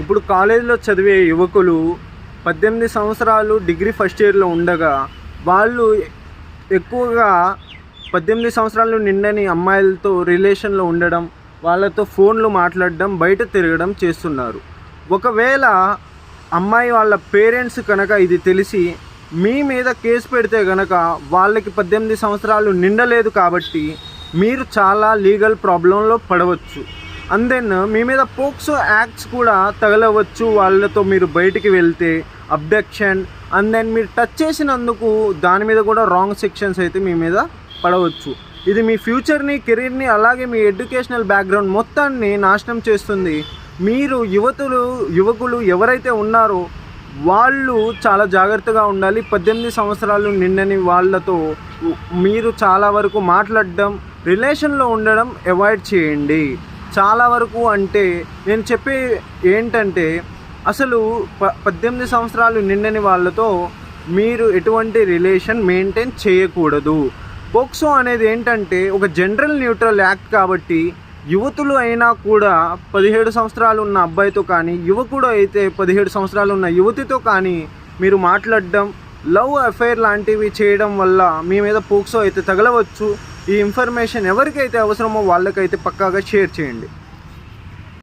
ఇప్పుడు కాలేజీలో చదివే యువకులు 18 సంవత్సరాలు డిగ్రీ ఫస్ట్ ఇయర్లో ఉండగా వాళ్ళు ఎక్కువగా 18 సంవత్సరాలు నిండని అమ్మాయిలతో రిలేషన్లో ఉండడం, వాళ్ళతో ఫోన్లు మాట్లాడడం, బయట తిరగడం చేస్తున్నారు. ఒకవేళ అమ్మాయి వాళ్ళ పేరెంట్స్ కనుక ఇది తెలిసి మీ మీద కేసు పెడితే కనుక వాళ్ళకి 18 సంవత్సరాలు నిండలేదు కాబట్టి మీరు చాలా లీగల్ ప్రాబ్లంలో పడవచ్చు. అండ్ దెన్ మీ మీద పోక్సో యాక్ట్స్ కూడా తగలవచ్చు. వాళ్ళతో మీరు బయటికి వెళ్తే అబ్డక్షన్, అండ్ దెన్ మీరు టచ్ చేసినందుకు దాని మీద కూడా రాంగ్ సెక్షన్స్ అయితే మీ మీద పడవచ్చు. ఇది మీ ఫ్యూచర్ని, కెరీర్ని, అలాగే మీ ఎడ్యుకేషనల్ బ్యాక్గ్రౌండ్ మొత్తాన్ని నాశనం చేస్తుంది. మీరు యువకులు ఎవరైతే ఉన్నారో వాళ్ళు చాలా జాగ్రత్తగా ఉండాలి. 18 సంవత్సరాలు నిండని వాళ్ళతో మీరు చాలా వరకు మాట్లాడడం, రిలేషన్లో ఉండడం అవాయిడ్ చేయండి. చాలా వరకు అంటే నేను చెప్పే ఏంటంటే అసలు 18 సంవత్సరాలు నిండని వాళ్ళతో మీరు ఎటువంటి రిలేషన్ మెయింటైన్ చేయకూడదు. పోక్సో అనేది ఏంటంటే ఒక జనరల్ న్యూట్రల్ యాక్ట్ కాబట్టి యువతులు అయినా కూడా 17 సంవత్సరాలు ఉన్న అబ్బాయితో కానీ, యువకుడు అయితే 17 సంవత్సరాలు ఉన్న యువతితో కానీ మీరు మాట్లాడడం, లవ్ అఫైర్ లాంటివి చేయడం వల్ల మీ మీద పోక్సో అయితే తగలవచ్చు. ఈ ఇన్ఫర్మేషన్ ఎవరికైతే అవసరమో వాళ్ళకైతే పక్కాగా షేర్ చేయండి.